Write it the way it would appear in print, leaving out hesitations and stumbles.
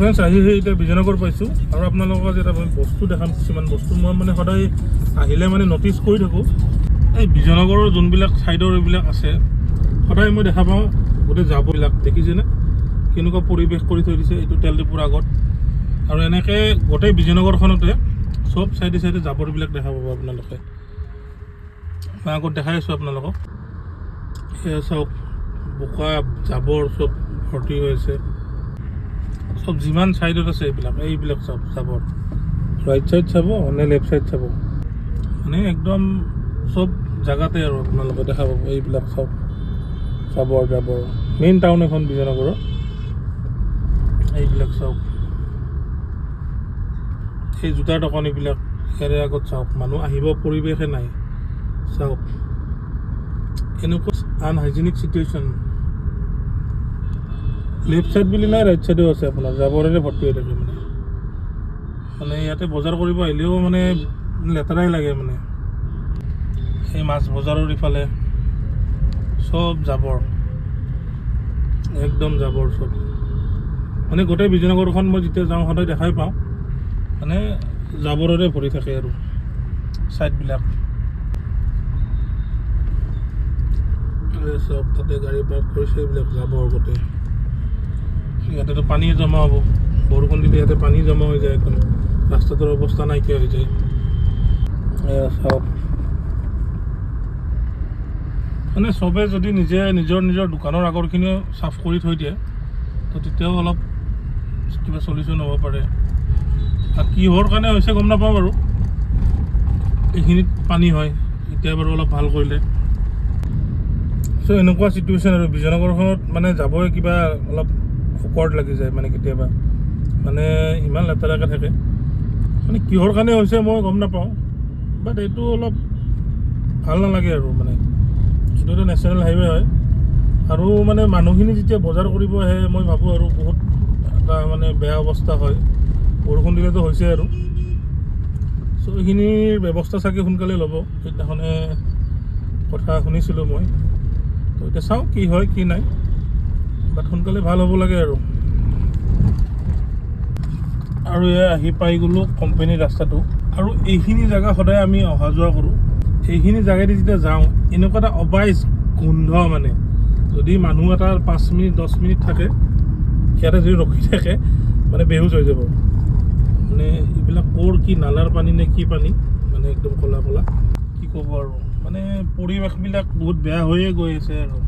Friends আহি এতিয়া বিজয়নগৰ পাইছোঁ আৰু আপোনালোকক আজি এটা বস্তু দেখাম। কিছুমান বস্তু মই মানে সদায় আহিলে মানে ন'টিচ কৰি থাকোঁ। এই বিজয়নগৰৰ যোনবিলাক ছাইডৰ এইবিলাক আছে সদায় মই দেখা পাওঁ গোটেই জাবৰবিলাক দেখিছেনে কেনেকুৱা পৰিৱেশ কৰি থৈ দিছে এইটো তেল ডিপুৰ আগত। আৰু এনেকৈ গোটেই বিজয়নগৰখনতে চব চাইডে চাইডে জাবৰবিলাক দেখা পাব আপোনালোকে। মই আগত দেখাই আছোঁ আপোনালোকক। সেয়া চাওক বোকা জাবৰ চব ভৰ্তি হৈ আছে। চব যিমান ছাইডত আছে এইবিলাক চব জাবৰ। ৰাইট ছাইড চাব নে লেফ্ট ছাইড চাব মানে একদম চব জেগাতে আৰু আপোনালোকে দেখা পাব এইবিলাক চব জাবৰ মেইন টাউন এখন বিজয়নগৰৰ। এইবিলাক চাওক এই জোতাৰ দোকানীবিলাক ইয়াৰে আগত চাওক মানুহ আহিব পৰিৱেশে নাই। চাওক এনেকুৱা আনহাইজেনিক চিটুৱেশ্যন। লেফ্ট ছাইড বুলি নাই ৰাইট ছাইডেও আছে আপোনাৰ জাবৰেৰে ভৰ্তি হৈ থাকে। মানে ইয়াতে বজাৰ কৰিব আহিলেও মানে লেতেৰাই লাগে। মানে এই মাছ বজাৰৰ ইফালে চব জাবৰ একদম জাবৰ চব। মানে গোটেই বিজয়নগৰখন মই যেতিয়া যাওঁ সদায় দেখাই পাওঁ মানে জাবৰেৰে ভৰি থাকে আৰু ছাইডবিলাক। চব তাতে গাড়ী পাৰ্ক কৰিছে এইবিলাক জাবৰ গোটেই। ইয়াতেতো পানী জমা হ'ব, বৰষুণ দিলে ইয়াতে পানী জমা হৈ যায়, একদম ৰাস্তাটোৰ অৱস্থা নাইকিয়া হৈ যায়। এয়া চাওক মানে চবে যদি নিজৰ দোকানৰ আগৰখিনিও চাফ কৰি থৈ দিয়ে তো তেতিয়াও অলপ কিবা চলিউশ্যন হ'ব পাৰে। আৰু কিহৰ কাৰণে হৈছে গম নাপাওঁ বাৰু। এইখিনিত পানী হয় এতিয়া বাৰু অলপ ভাল কৰিলে। চ' এনেকুৱা চিটুৱেশ্যন আৰু বিজয়নগৰখনত মানে যাবই কিবা অলপ অকৱাৰ্ড লাগি যায় মানে কেতিয়াবা। মানে ইমান লেতেৰাকৈ থাকে মানে কিহৰ কাৰণে হৈছে মই গম নাপাওঁ। বাট এইটো অলপ ভাল নালাগে আৰু মানে এইটোতো নেশ্যনেল হাইৱে হয়। আৰু মানে মানুহখিনি যেতিয়া বজাৰ কৰিব আহে মই ভাবোঁ আৰু বহুত এটা মানে বেয়া অৱস্থা হয়। বৰষুণ দিলেতো হৈছে আৰু চ' এইখিনিৰ ব্যৱস্থা চাগে সোনকালে ল'ব। সেইদিনাখনে কথা শুনিছিলোঁ মই। তো এতিয়া চাওঁ কি হয় কি নাই, বাট সোনকালে ভাল হ'ব লাগে আৰু এয়া আহি পাই গ'লোঁ কোম্পানীৰ ৰাস্তাটো। আৰু এইখিনি জেগা সদায় আমি অহা যোৱা কৰোঁ। এইখিনি জেগাদি যেতিয়া যাওঁ এনেকুৱা এটা অবাইজ গোন্ধ মানে যদি মানুহ এটা 5 মিনিট 10 মিনিট থাকে ইয়াতে যদি ৰখি থাকে মানে বেহুচ হৈ যাব। মানে এইবিলাক ক'ৰ কি নালাৰ পানী নে কি পানী মানে একদম ক'লা কি ক'ব আৰু মানে পৰিৱেশবিলাক বহুত বেয়া হৈয়ে গৈ আছে আৰু